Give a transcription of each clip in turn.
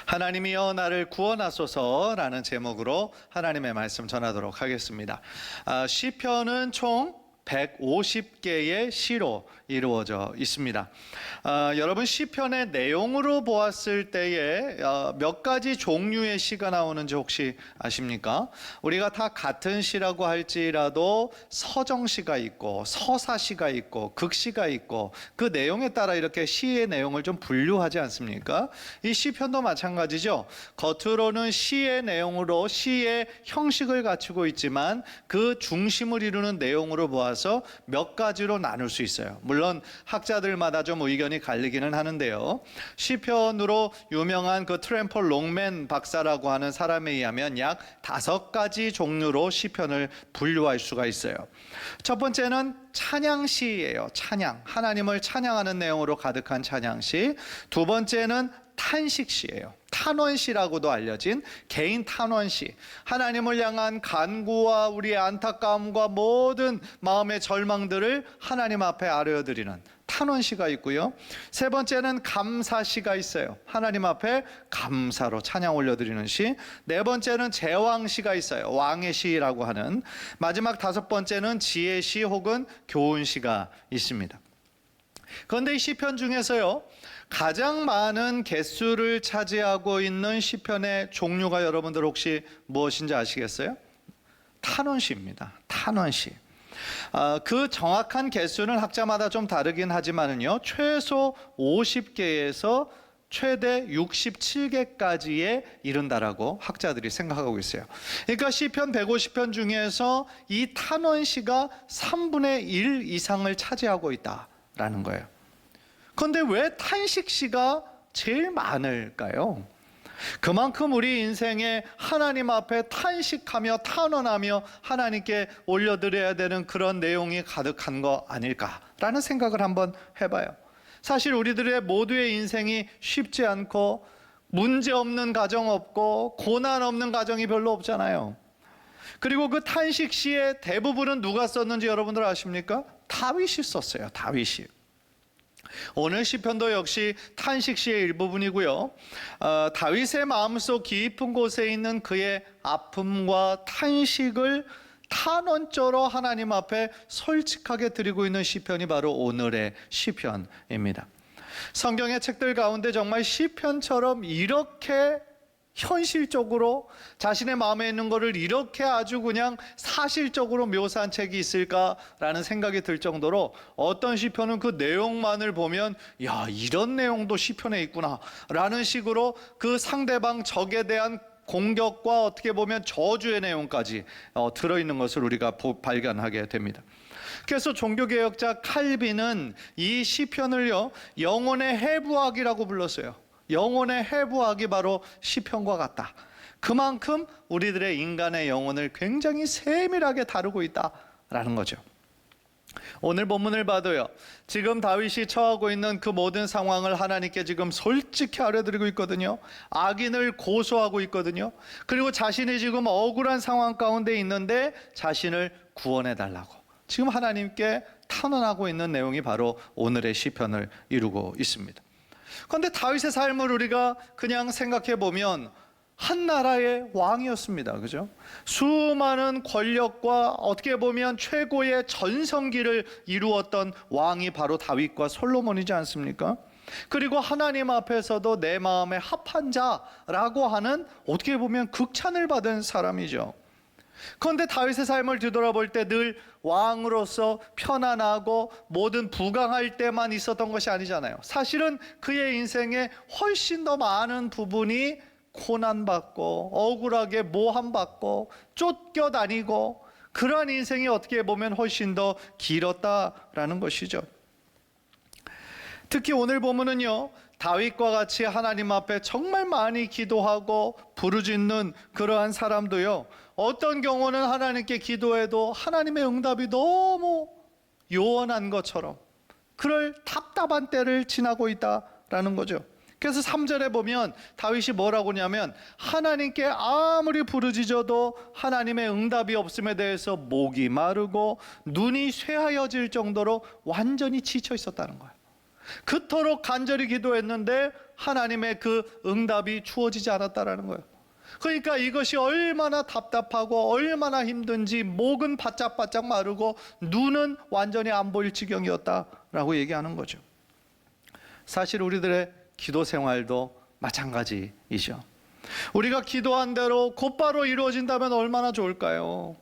하나님이여 나를 구원하소서라는 제목으로 하나님의 말씀 전하도록 하겠습니다. 시편은 총 150개의 시로 이루어져 있습니다. 여러분, 시편의 내용으로 보았을 때에 몇 가지 종류의 시가 나오는지 혹시 아십니까? 우리가 다 같은 시라고 할지라도 서정시가 있고 서사시가 있고 극시가 있고 그 내용에 따라 이렇게 시의 내용을 좀 분류하지 않습니까? 이 시편도 마찬가지죠. 겉으로는 시의 내용으로 시의 형식을 갖추고 있지만 그 중심을 이루는 내용으로 보아서 몇 가지로 나눌 수 있어요. 물론 학자들마다 좀 의견이 갈리기는 하는데요. 시편으로 유명한 그 트램펄 롱맨 박사라고 하는 사람에 의하면 약 5가지 종류로 시편을 분류할 수가 있어요. 첫 번째는 찬양시예요. 찬양, 하나님을 찬양하는 내용으로 가득한 찬양시. 두 번째는 탄식시예요. 탄원시라고도 알려진 개인 탄원시, 하나님을 향한 간구와 우리의 안타까움과 모든 마음의 절망들을 하나님 앞에 아뢰어드리는 탄원시가 있고요. 세 번째는 감사시가 있어요. 하나님 앞에 감사로 찬양 올려드리는 시. 네 번째는 제왕시가 있어요. 왕의 시라고 하는. 마지막 5번째는 지혜시 혹은 교훈시가 있습니다. 그런데 이 시편 중에서요, 가장 많은 개수를 차지하고 있는 시편의 종류가 여러분들 혹시 무엇인지 아시겠어요? 탄원시입니다. 탄원시. 그 정확한 개수는 학자마다 좀 다르긴 하지만요, 최소 50개에서 최대 67개까지에 이른다라고 학자들이 생각하고 있어요. 그러니까 시편 150편 중에서 이 탄원시가 3분의 1 이상을 차지하고 있다라는 거예요. 그런데 왜 탄식시가 제일 많을까요? 그만큼 우리 인생에 하나님 앞에 탄식하며 탄원하며 하나님께 올려드려야 되는 그런 내용이 가득한 거 아닐까라는 생각을 한번 해봐요. 사실 우리들의 모두의 인생이 쉽지 않고 문제 없는 가정 없고 고난 없는 가정이 별로 없잖아요. 그리고 그 탄식시의 대부분은 누가 썼는지 여러분들 아십니까? 다윗이 썼어요. 다윗이. 오늘 시편도 역시 탄식시의 일부분이고요. 다윗의 마음속 깊은 곳에 있는 그의 아픔과 탄식을 탄원조로 하나님 앞에 솔직하게 드리고 있는 시편이 바로 오늘의 시편입니다. 성경의 책들 가운데 정말 시편처럼 이렇게 현실적으로 자신의 마음에 있는 것을 이렇게 아주 그냥 사실적으로 묘사한 책이 있을까라는 생각이 들 정도로 어떤 시편은 그 내용만을 보면 야, 이런 내용도 시편에 있구나 라는 식으로 그 상대방 적에 대한 공격과 어떻게 보면 저주의 내용까지 들어있는 것을 우리가 발견하게 됩니다. 그래서 종교개혁자 칼빈은 이 시편을요, 영혼의 해부학이라고 불렀어요. 영혼의 해부학이 바로 시편과 같다. 그만큼 우리들의 인간의 영혼을 굉장히 세밀하게 다루고 있다라는 거죠. 오늘 본문을 봐도요, 지금 다윗이 처하고 있는 그 모든 상황을 하나님께 지금 솔직히 아뢰드리고 있거든요. 악인을 고소하고 있거든요. 그리고 자신이 지금 억울한 상황 가운데 있는데 자신을 구원해 달라고 지금 하나님께 탄원하고 있는 내용이 바로 오늘의 시편을 이루고 있습니다. 그런데 다윗의 삶을 우리가 그냥 생각해 보면 한 나라의 왕이었습니다. 그죠? 수많은 권력과 어떻게 보면 최고의 전성기를 이루었던 왕이 바로 다윗과 솔로몬이지 않습니까? 그리고 하나님 앞에서도 내 마음에 합한 자라고 하는 어떻게 보면 극찬을 받은 사람이죠. 그런데 다윗의 삶을 뒤돌아볼 때 늘 왕으로서 편안하고 모든 부강할 때만 있었던 것이 아니잖아요. 사실은 그의 인생에 훨씬 더 많은 부분이 고난받고 억울하게 모함받고 쫓겨다니고 그러한 인생이 어떻게 보면 훨씬 더 길었다라는 것이죠. 특히 오늘 보면은요, 다윗과 같이 하나님 앞에 정말 많이 기도하고 부르짖는 그러한 사람도요, 어떤 경우는 하나님께 기도해도 하나님의 응답이 너무 요원한 것처럼 그럴 답답한 때를 지나고 있다라는 거죠. 그래서 3절에 보면 다윗이 뭐라고 하냐면 하나님께 아무리 부르짖어도 하나님의 응답이 없음에 대해서 목이 마르고 눈이 쇠하여질 정도로 완전히 지쳐 있었다는 거예요. 그토록 간절히 기도했는데 하나님의 그 응답이 주어지지 않았다라는 거예요. 그러니까 이것이 얼마나 답답하고 얼마나 힘든지 목은 바짝바짝 마르고 눈은 완전히 안 보일 지경이었다라고 얘기하는 거죠. 사실 우리들의 기도 생활도 마찬가지이죠. 우리가 기도한 대로 곧바로 이루어진다면 얼마나 좋을까요?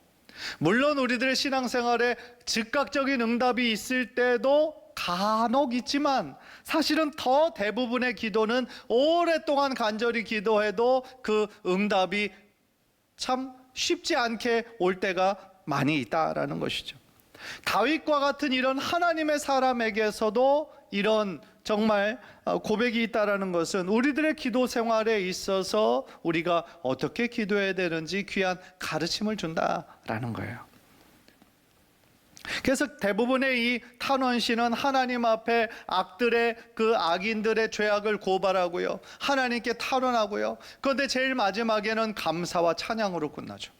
물론 우리들의 신앙생활에 즉각적인 응답이 있을 때도 간혹 있지만 사실은 더 대부분의 기도는 오랫동안 간절히 기도해도 그 응답이 참 쉽지 않게 올 때가 많이 있다라는 것이죠. 다윗과 같은 이런 하나님의 사람에게서도 이런 정말 고백이 있다라는 것은 우리들의 기도 생활에 있어서 우리가 어떻게 기도해야 되는지 귀한 가르침을 준다라는 거예요. 그래서 대부분의 이 탄원시는 하나님 앞에 그 악인들의 죄악을 고발하고요, 하나님께 탄원하고요. 그런데 제일 마지막에는 감사와 찬양으로 끝나죠.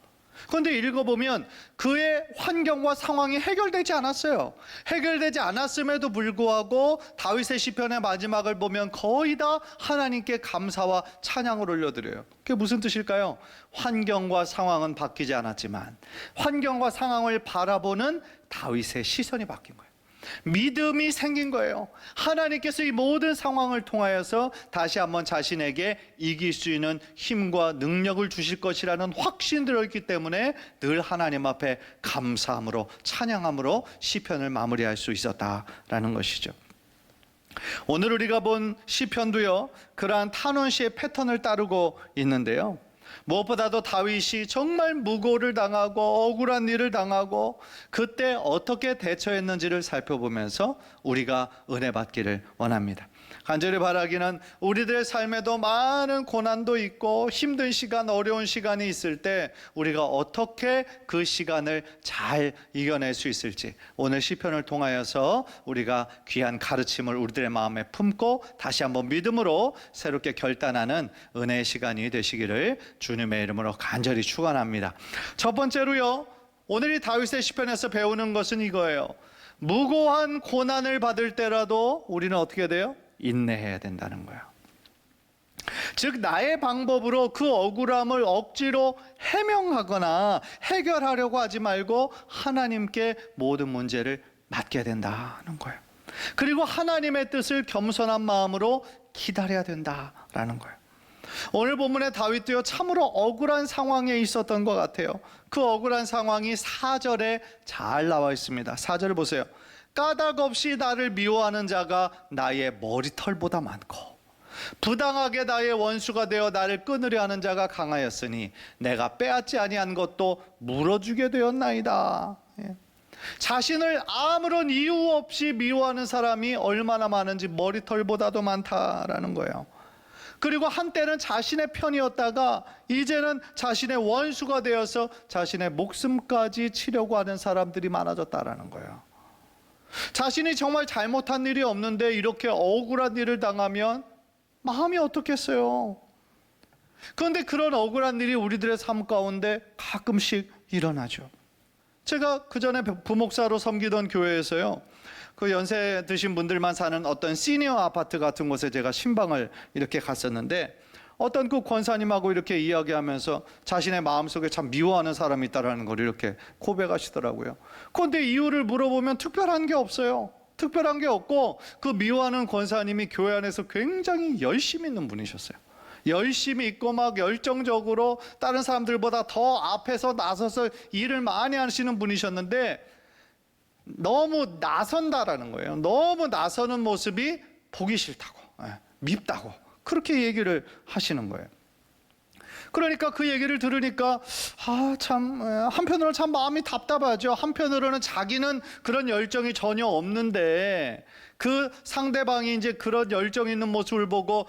그런데 읽어보면 그의 환경과 상황이 해결되지 않았어요. 해결되지 않았음에도 불구하고 다윗의 시편의 마지막을 보면 거의 다 하나님께 감사와 찬양을 올려드려요. 그게 무슨 뜻일까요? 환경과 상황은 바뀌지 않았지만 환경과 상황을 바라보는 다윗의 시선이 바뀐 거예요. 믿음이 생긴 거예요. 하나님께서 이 모든 상황을 통하여서 다시 한번 자신에게 이길 수 있는 힘과 능력을 주실 것이라는 확신이 들어있기 때문에 늘 하나님 앞에 감사함으로 찬양함으로 시편을 마무리할 수 있었다라는 것이죠. 오늘 우리가 본 시편도요, 그러한 탄원시의 패턴을 따르고 있는데요, 무엇보다도 다윗이 정말 무고를 당하고 억울한 일을 당하고 그때 어떻게 대처했는지를 살펴보면서 우리가 은혜 받기를 원합니다. 간절히 바라기는 우리들의 삶에도 많은 고난도 있고 힘든 시간, 어려운 시간이 있을 때 우리가 어떻게 그 시간을 잘 이겨낼 수 있을지 오늘 시편을 통하여서 우리가 귀한 가르침을 우리들의 마음에 품고 다시 한번 믿음으로 새롭게 결단하는 은혜의 시간이 되시기를 주님의 이름으로 간절히 축원합니다. 첫 번째로요, 오늘 이 다윗의 시편에서 배우는 것은 이거예요. 무고한 고난을 받을 때라도 우리는 어떻게 돼요? 인내해야 된다는 거예요. 즉 나의 방법으로 그 억울함을 억지로 해명하거나 해결하려고 하지 말고 하나님께 모든 문제를 맡겨야 된다는 거예요. 그리고 하나님의 뜻을 겸손한 마음으로 기다려야 된다라는 거예요. 오늘 본문의 다윗도요, 참으로 억울한 상황에 있었던 것 같아요. 그 억울한 상황이 4절에 잘 나와 있습니다. 4절을 보세요. 까닭 없이 나를 미워하는 자가 나의 머리털보다 많고 부당하게 나의 원수가 되어 나를 끊으려 하는 자가 강하였으니 내가 빼앗지 아니한 것도 물어주게 되었나이다. 자신을 아무런 이유 없이 미워하는 사람이 얼마나 많은지 머리털보다도 많다라는 거예요. 그리고 한때는 자신의 편이었다가 이제는 자신의 원수가 되어서 자신의 목숨까지 치려고 하는 사람들이 많아졌다라는 거예요. 자신이 정말 잘못한 일이 없는데 이렇게 억울한 일을 당하면 마음이 어떻겠어요? 그런데 그런 억울한 일이 우리들의 삶 가운데 가끔씩 일어나죠. 제가 그전에 부목사로 섬기던 교회에서요, 그 연세 드신 분들만 사는 어떤 시니어 아파트 같은 곳에 제가 신방을 이렇게 갔었는데 어떤 그 권사님하고 이렇게 이야기하면서 자신의 마음속에 참 미워하는 사람이 있다는 걸 이렇게 고백하시더라고요. 그런데 이유를 물어보면 특별한 게 없어요. 특별한 게 없고 그 미워하는 권사님이 교회 안에서 굉장히 열심히 있는 분이셨어요. 열심히 있고 막 열정적으로 다른 사람들보다 더 앞에서 나서서 일을 많이 하시는 분이셨는데 너무 나선다라는 거예요. 너무 나서는 모습이 보기 싫다고, 밉다고 그렇게 얘기를 하시는 거예요. 그러니까 그 얘기를 들으니까 참 한편으로는 참 마음이 답답하죠. 한편으로는 자기는 그런 열정이 전혀 없는데 그 상대방이 이제 그런 열정 있는 모습을 보고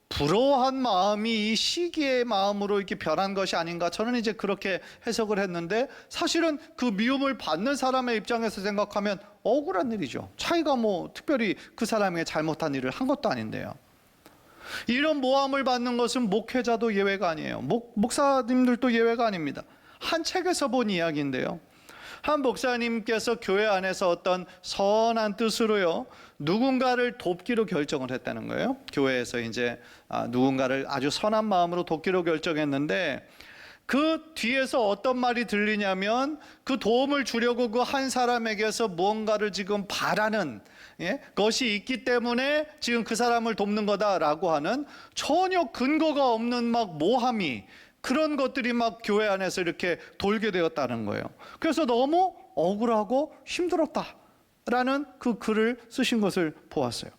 부러워한 마음이 이 시기의 마음으로 이렇게 변한 것이 아닌가, 저는 이제 그렇게 해석을 했는데 사실은 그 미움을 받는 사람의 입장에서 생각하면 억울한 일이죠. 자기가 뭐 특별히 그 사람에게 잘못한 일을 한 것도 아닌데요. 이런 모함을 받는 것은 목회자도 예외가 아니에요. 목사님들도 예외가 아닙니다. 한 책에서 본 이야기인데요, 한 목사님께서 교회 안에서 어떤 선한 뜻으로요, 누군가를 돕기로 결정을 했다는 거예요. 교회에서 이제 누군가를 아주 선한 마음으로 돕기로 결정했는데, 그 뒤에서 어떤 말이 들리냐면, 그 도움을 주려고 그 한 사람에게서 무언가를 지금 바라는 것이 있기 때문에 지금 그 사람을 돕는 거다라고 하는 전혀 근거가 없는 막 모함이, 그런 것들이 막 교회 안에서 이렇게 돌게 되었다는 거예요. 그래서 너무 억울하고 힘들었다라는 그 글을 쓰신 것을 보았어요.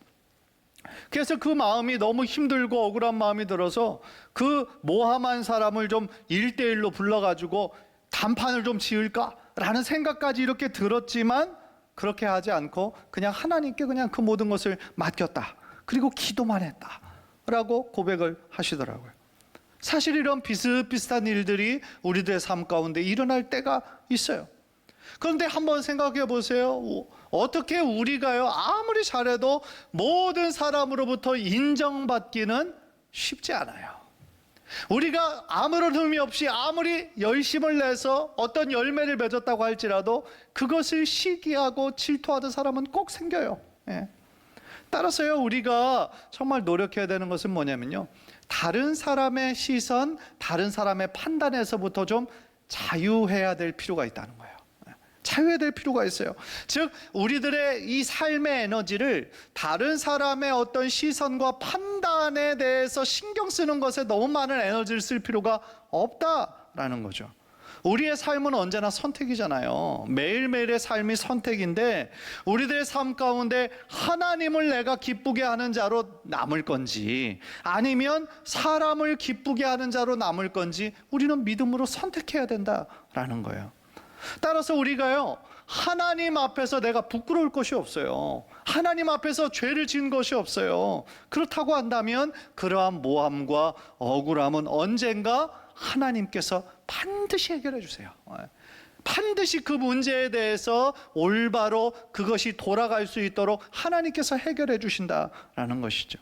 그래서 그 마음이 너무 힘들고 억울한 마음이 들어서 그 모함한 사람을 좀 1대1로 불러가지고 단판을 좀 지을까라는 생각까지 이렇게 들었지만, 그렇게 하지 않고 그냥 하나님께 그냥 그 모든 것을 맡겼다. 그리고 기도만 했다라고 고백을 하시더라고요. 사실 이런 비슷비슷한 일들이 우리들의 삶 가운데 일어날 때가 있어요. 그런데 한번 생각해 보세요. 어떻게 우리가요, 아무리 잘해도 모든 사람으로부터 인정받기는 쉽지 않아요. 우리가 아무런 의미 없이 아무리 열심을 내서 어떤 열매를 맺었다고 할지라도 그것을 시기하고 질투하는 사람은 꼭 생겨요. 따라서요, 우리가 정말 노력해야 되는 것은 뭐냐면요, 다른 사람의 시선, 다른 사람의 판단에서부터 좀 자유해야 될 필요가 있다는 거예요. 자유해야 될 필요가 있어요. 즉, 우리들의 이 삶의 에너지를 다른 사람의 어떤 시선과 판단에 대해서 신경 쓰는 것에 너무 많은 에너지를 쓸 필요가 없다라는 거죠. 우리의 삶은 언제나 선택이잖아요. 매일매일의 삶이 선택인데, 우리들의 삶 가운데 하나님을 내가 기쁘게 하는 자로 남을 건지, 아니면 사람을 기쁘게 하는 자로 남을 건지, 우리는 믿음으로 선택해야 된다라는 거예요. 따라서 우리가요, 하나님 앞에서 내가 부끄러울 것이 없어요. 하나님 앞에서 죄를 지은 것이 없어요. 그렇다고 한다면 그러한 모함과 억울함은 언젠가 하나님께서 반드시 해결해 주세요. 반드시 그 문제에 대해서 올바로 그것이 돌아갈 수 있도록 하나님께서 해결해 주신다라는 것이죠.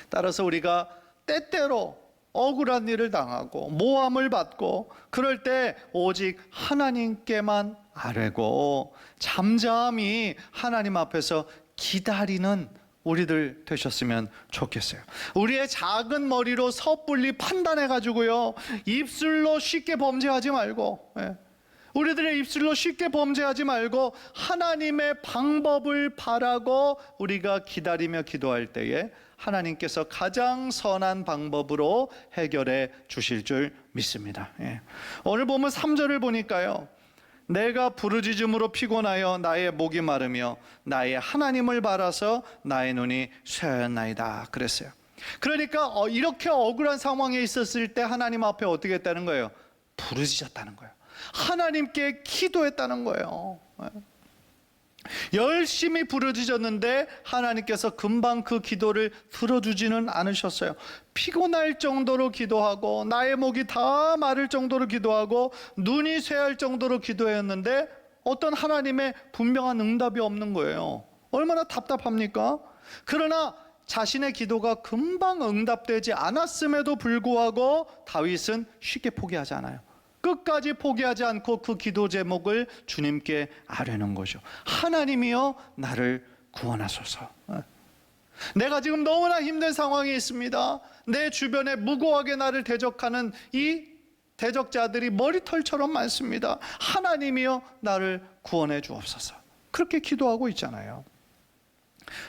따라서 우리가 때때로 억울한 일을 당하고 모함을 받고 그럴 때 오직 하나님께만 아뢰고 잠잠히 하나님 앞에서 기다리는 우리들 되셨으면 좋겠어요. 우리의 작은 머리로 섣불리 판단해가지고요, 입술로 쉽게 범죄하지 말고, 우리들의 입술로 쉽게 범죄하지 말고 하나님의 방법을 바라고 우리가 기다리며 기도할 때에 하나님께서 가장 선한 방법으로 해결해 주실 줄 믿습니다. 오늘 보면 3절을 보니까요, 내가 부르짖음으로 피곤하여 나의 목이 마르며 나의 하나님을 바라서 나의 눈이 쇠하였나이다 그랬어요. 그러니까 이렇게 억울한 상황에 있었을 때 하나님 앞에 어떻게 했다는 거예요? 부르짖었다는 거예요. 하나님께 기도했다는 거예요. 열심히 부르짖었는데 하나님께서 금방 그 기도를 들어주지는 않으셨어요. 피곤할 정도로 기도하고 나의 목이 다 마를 정도로 기도하고 눈이 쇠할 정도로 기도했는데 어떤 하나님의 분명한 응답이 없는 거예요. 얼마나 답답합니까? 그러나 자신의 기도가 금방 응답되지 않았음에도 불구하고 다윗은 쉽게 포기하지 않아요. 끝까지 포기하지 않고 그 기도 제목을 주님께 아뢰는 거죠. 하나님이여 나를 구원하소서. 내가 지금 너무나 힘든 상황이 있습니다. 내 주변에 무고하게 나를 대적하는 이 대적자들이 머리털처럼 많습니다. 하나님이여 나를 구원해 주옵소서. 그렇게 기도하고 있잖아요.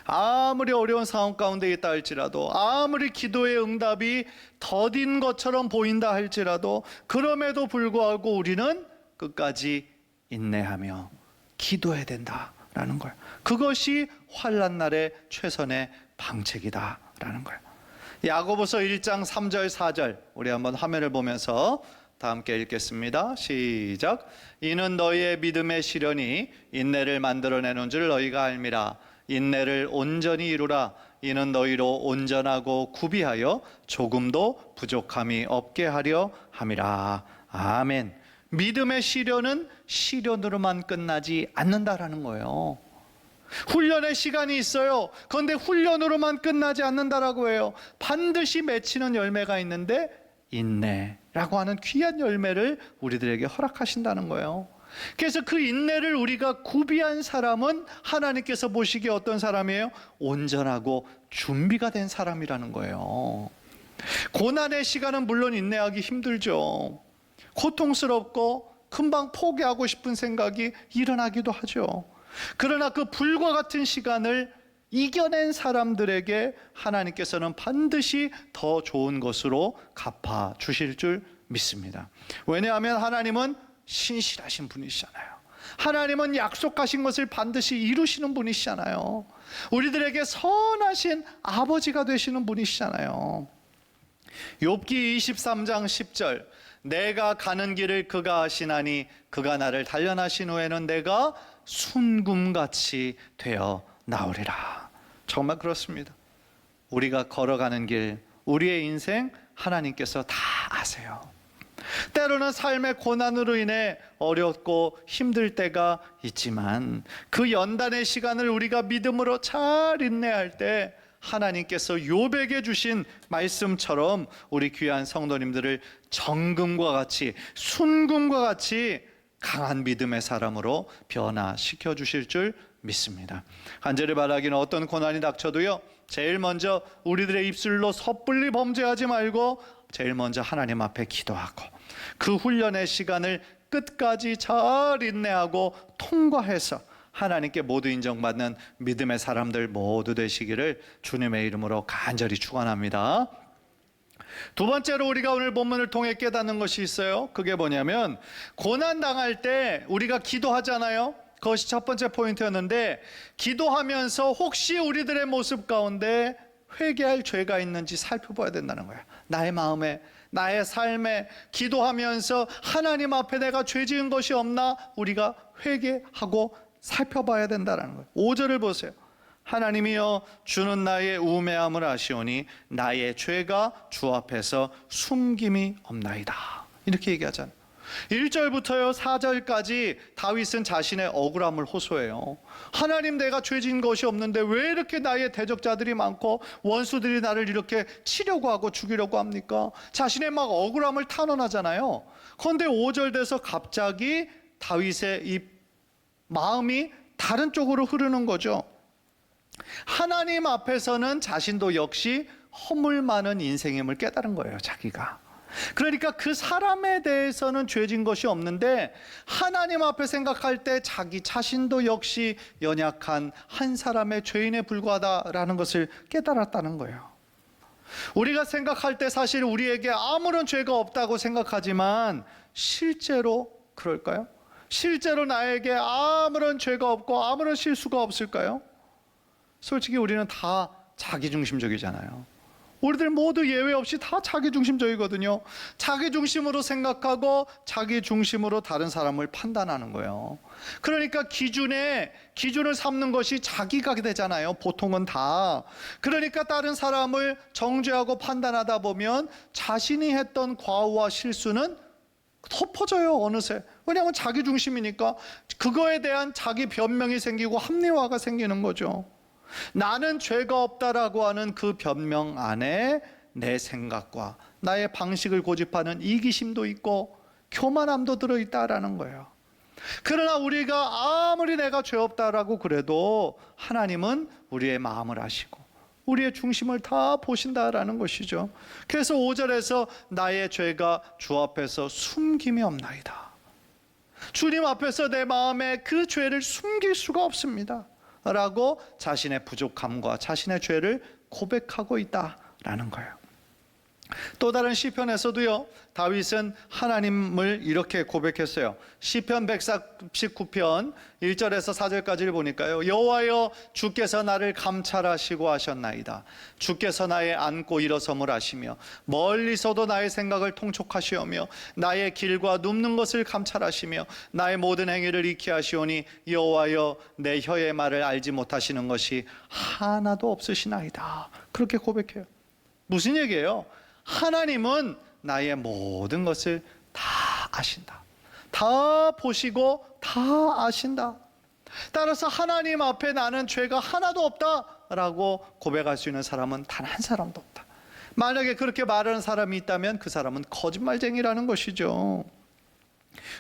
아무리 어려운 상황 가운데 있다 할지라도, 아무리 기도의 응답이 더딘 것처럼 보인다 할지라도, 그럼에도 불구하고 우리는 끝까지 인내하며 기도해야 된다라는 거예요. 그것이 환난 날의 최선의 방책이다라는 거예요. 야고보서 1장 3절 4절 우리 한번 화면을 보면서 다 함께 읽겠습니다. 시작. 이는 너희의 믿음의 시련이 인내를 만들어내는 줄 너희가 알미라. 인내를 온전히 이루라. 이는 너희로 온전하고 구비하여 조금도 부족함이 없게 하려 함이라. 아멘. 믿음의 시련은 시련으로만 끝나지 않는다라는 거예요. 훈련의 시간이 있어요. 그런데 훈련으로만 끝나지 않는다라고 해요. 반드시 맺히는 열매가 있는데 인내라고 하는 귀한 열매를 우리들에게 허락하신다는 거예요. 그래서 그 인내를 우리가 구비한 사람은 하나님께서 보시기에 어떤 사람이에요? 온전하고 준비가 된 사람이라는 거예요. 고난의 시간은 물론 인내하기 힘들죠. 고통스럽고 금방 포기하고 싶은 생각이 일어나기도 하죠. 그러나 그 불과 같은 시간을 이겨낸 사람들에게 하나님께서는 반드시 더 좋은 것으로 갚아 주실 줄 믿습니다. 왜냐하면 하나님은 신실하신 분이시잖아요. 하나님은 약속하신 것을 반드시 이루시는 분이시잖아요. 우리들에게 선하신 아버지가 되시는 분이시잖아요. 욥기 23장 10절, 내가 가는 길을 그가 아시나니 그가 나를 단련하신 후에는 내가 순금같이 되어 나오리라. 정말 그렇습니다. 우리가 걸어가는 길, 우리의 인생 하나님께서 다 아세요. 때로는 삶의 고난으로 인해 어렵고 힘들 때가 있지만 그 연단의 시간을 우리가 믿음으로 잘 인내할 때 하나님께서 욥에게 주신 말씀처럼 우리 귀한 성도님들을 정금과 같이, 순금과 같이 강한 믿음의 사람으로 변화시켜 주실 줄 믿습니다. 간절히 바라기는 어떤 고난이 닥쳐도요, 제일 먼저 우리들의 입술로 섣불리 범죄하지 말고 제일 먼저 하나님 앞에 기도하고 그 훈련의 시간을 끝까지 잘 인내하고 통과해서 하나님께 모두 인정받는 믿음의 사람들 모두 되시기를 주님의 이름으로 간절히 축원합니다. 두 번째로 우리가 오늘 본문을 통해 깨닫는 것이 있어요. 그게 뭐냐면 고난 당할 때 우리가 기도하잖아요. 그것이 첫 번째 포인트였는데, 기도하면서 혹시 우리들의 모습 가운데 회개할 죄가 있는지 살펴봐야 된다는 거예요. 나의 마음에, 나의 삶에 기도하면서 하나님 앞에 내가 죄 지은 것이 없나 우리가 회개하고 살펴봐야 된다는 거예요. 5절을 보세요. 하나님이여 주는 나의 우매함을 아시오니 나의 죄가 주 앞에서 숨김이 없나이다. 이렇게 얘기하잖아요. 1절부터요 4절까지 다윗은 자신의 억울함을 호소해요. 하나님, 내가 죄진 것이 없는데 왜 이렇게 나의 대적자들이 많고 원수들이 나를 이렇게 치려고 하고 죽이려고 합니까? 자신의 막 억울함을 탄원하잖아요. 그런데 5절 돼서 갑자기 다윗의 이 마음이 다른 쪽으로 흐르는 거죠. 하나님 앞에서는 자신도 역시 허물 많은 인생임을 깨달은 거예요, 자기가. 그러니까 그 사람에 대해서는 죄진 것이 없는데 하나님 앞에 생각할 때 자기 자신도 역시 연약한 한 사람의 죄인에 불과하다라는 것을 깨달았다는 거예요. 우리가 생각할 때 사실 우리에게 아무런 죄가 없다고 생각하지만 실제로 그럴까요? 실제로 나에게 아무런 죄가 없고 아무런 실수가 없을까요? 솔직히 우리는 다 자기중심적이잖아요. 우리들 모두 예외 없이 다 자기중심적이거든요. 자기중심으로 생각하고 자기중심으로 다른 사람을 판단하는 거예요. 그러니까 기준을 삼는 것이 자기가 되잖아요. 보통은 다. 그러니까 다른 사람을 정죄하고 판단하다 보면 자신이 했던 과오와 실수는 덮어져요, 어느새. 왜냐하면 자기중심이니까 그거에 대한 자기 변명이 생기고 합리화가 생기는 거죠. 나는 죄가 없다라고 하는 그 변명 안에 내 생각과 나의 방식을 고집하는 이기심도 있고 교만함도 들어있다라는 거예요. 그러나 우리가 아무리 내가 죄 없다라고 그래도 하나님은 우리의 마음을 아시고 우리의 중심을 다 보신다라는 것이죠. 그래서 5절에서 나의 죄가 주 앞에서 숨김이 없나이다. 주님 앞에서 내 마음에 그 죄를 숨길 수가 없습니다 라고 자신의 부족함과 자신의 죄를 고백하고 있다라는 거예요. 또 다른 시편에서도요, 다윗은 하나님을 이렇게 고백했어요. 시편 149편 1절에서 4절까지를 보니까요, 여호와여 주께서 나를 감찰하시고 하셨나이다. 주께서 나의 앉고 일어섬을 아시며 멀리서도 나의 생각을 통촉하시오며 나의 길과 눕는 것을 감찰하시며 나의 모든 행위를 익히 하시오니 여호와여 내 혀의 말을 알지 못하시는 것이 하나도 없으시나이다. 그렇게 고백해요. 무슨 얘기예요? 하나님은 나의 모든 것을 다 아신다. 다 보시고 다 아신다. 따라서 하나님 앞에 나는 죄가 하나도 없다라고 고백할 수 있는 사람은 단 한 사람도 없다. 만약에 그렇게 말하는 사람이 있다면 그 사람은 거짓말쟁이라는 것이죠.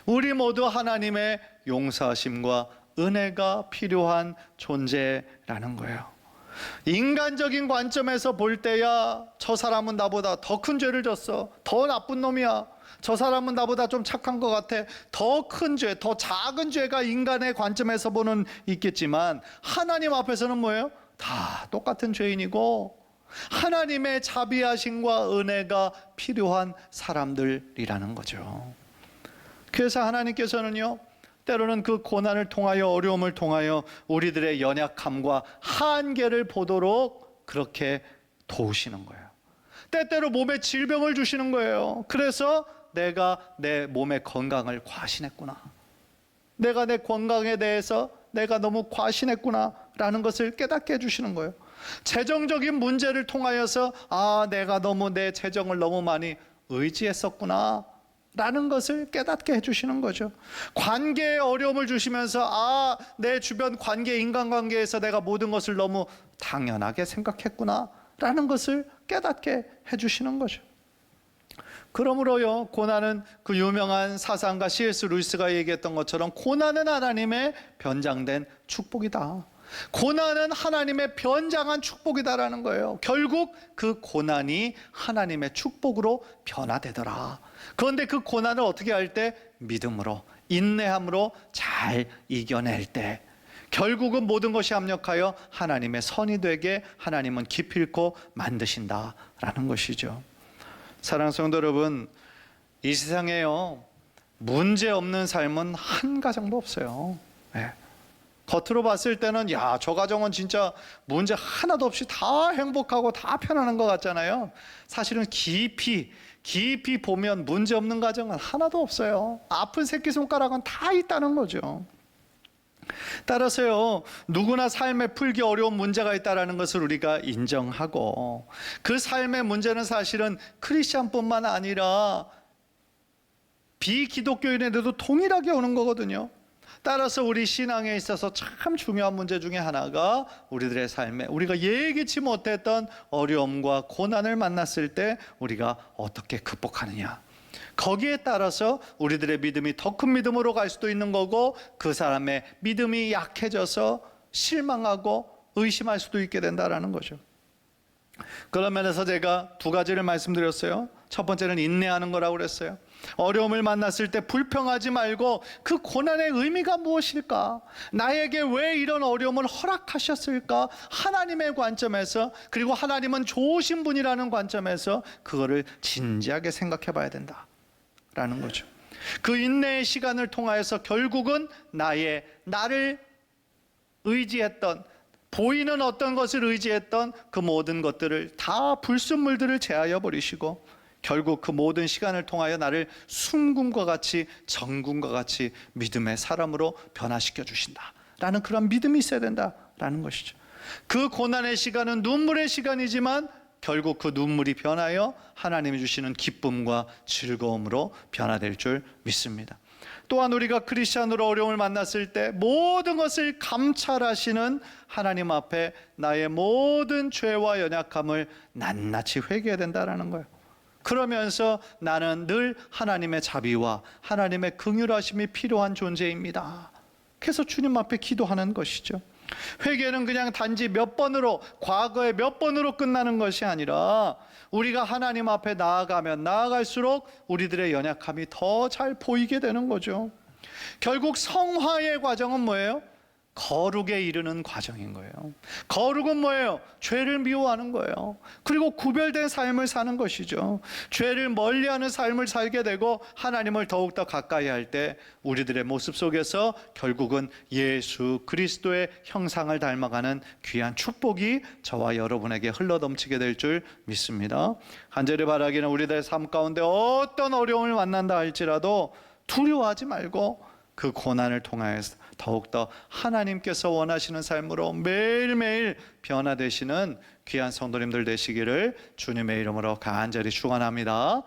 우리 모두 하나님의 용서하심과 은혜가 필요한 존재라는 거예요. 인간적인 관점에서 볼 때야 저 사람은 나보다 더 큰 죄를 졌어, 더 나쁜 놈이야, 저 사람은 나보다 좀 착한 것 같아, 더 큰 죄, 더 작은 죄가 인간의 관점에서 보는 있겠지만 하나님 앞에서는 뭐예요? 다 똑같은 죄인이고 하나님의 자비하심과 은혜가 필요한 사람들이라는 거죠. 그래서 하나님께서는요, 때로는 그 고난을 통하여, 어려움을 통하여 우리들의 연약함과 한계를 보도록 그렇게 도우시는 거예요. 때때로 몸에 질병을 주시는 거예요. 그래서 내가 내 몸의 건강을 과신했구나, 내가 내 건강에 대해서 내가 너무 과신했구나 라는 것을 깨닫게 해주시는 거예요. 재정적인 문제를 통하여서 내가 너무 내 재정을 너무 많이 의지했었구나 라는 것을 깨닫게 해주시는 거죠. 관계에 어려움을 주시면서 내 주변 관계, 인간관계에서 내가 모든 것을 너무 당연하게 생각했구나 라는 것을 깨닫게 해주시는 거죠. 그러므로요, 고난은 그 유명한 사상가 C.S. 루이스가 얘기했던 것처럼 고난은 하나님의 변장된 축복이다. 고난은 하나님의 변장한 축복이다라는 거예요. 결국 그 고난이 하나님의 축복으로 변화되더라. 그런데 그 고난을 어떻게 할 때? 믿음으로, 인내함으로 잘 이겨낼 때 결국은 모든 것이 합력하여 하나님의 선이 되게 하나님은 기필코 만드신다라는 것이죠. 사랑하는 성도 여러분, 이 세상에요, 문제 없는 삶은 한 가정도 없어요. 네. 겉으로 봤을 때는 저 가정은 진짜 문제 하나도 없이 다 행복하고 다 편안한 것 같잖아요. 사실은 깊이 보면 문제 없는 가정은 하나도 없어요. 아픈 새끼손가락은 다 있다는 거죠. 따라서요, 누구나 삶에 풀기 어려운 문제가 있다는 것을 우리가 인정하고, 그 삶의 문제는 사실은 크리스찬뿐만 아니라 비기독교인에게도 동일하게 오는 거거든요. 따라서 우리 신앙에 있어서 참 중요한 문제 중에 하나가 우리들의 삶에 우리가 예기치 못했던 어려움과 고난을 만났을 때 우리가 어떻게 극복하느냐, 거기에 따라서 우리들의 믿음이 더 큰 믿음으로 갈 수도 있는 거고, 그 사람의 믿음이 약해져서 실망하고 의심할 수도 있게 된다는 거죠. 그런 면에서 제가 두 가지를 말씀드렸어요. 첫 번째는 인내하는 거라고 그랬어요. 어려움을 만났을 때 불평하지 말고 그 고난의 의미가 무엇일까? 나에게 왜 이런 어려움을 허락하셨을까? 하나님의 관점에서, 그리고 하나님은 좋으신 분이라는 관점에서 그거를 진지하게 생각해 봐야 된다라는 거죠. 그 인내의 시간을 통하여서 결국은 나를 의지했던, 보이는 어떤 것을 의지했던 그 모든 것들을 다 불순물들을 제하여 버리시고, 결국 그 모든 시간을 통하여 나를 순금과 같이, 정금과 같이 믿음의 사람으로 변화시켜 주신다라는 그런 믿음이 있어야 된다라는 것이죠. 그 고난의 시간은 눈물의 시간이지만 결국 그 눈물이 변하여 하나님이 주시는 기쁨과 즐거움으로 변화될 줄 믿습니다. 또한 우리가 크리스찬으로 어려움을 만났을 때 모든 것을 감찰하시는 하나님 앞에 나의 모든 죄와 연약함을 낱낱이 회개해야 된다는 거예요. 그러면서 나는 늘 하나님의 자비와 하나님의 긍휼하심이 필요한 존재입니다. 그래서 주님 앞에 기도하는 것이죠. 회개는 그냥 단지 몇 번으로, 과거에 몇 번으로 끝나는 것이 아니라 우리가 하나님 앞에 나아가면 나아갈수록 우리들의 연약함이 더 잘 보이게 되는 거죠. 결국 성화의 과정은 뭐예요? 거룩에 이르는 과정인 거예요. 거룩은 뭐예요? 죄를 미워하는 거예요. 그리고 구별된 삶을 사는 것이죠. 죄를 멀리하는 삶을 살게 되고 하나님을 더욱더 가까이 할 때 우리들의 모습 속에서 결국은 예수 그리스도의 형상을 닮아가는 귀한 축복이 저와 여러분에게 흘러넘치게 될 줄 믿습니다. 간절히 바라기는 우리들의 삶 가운데 어떤 어려움을 만난다 할지라도 두려워하지 말고 그 고난을 통하여서 더욱더 하나님께서 원하시는 삶으로 매일매일 변화되시는 귀한 성도님들 되시기를 주님의 이름으로 간절히 축원합니다.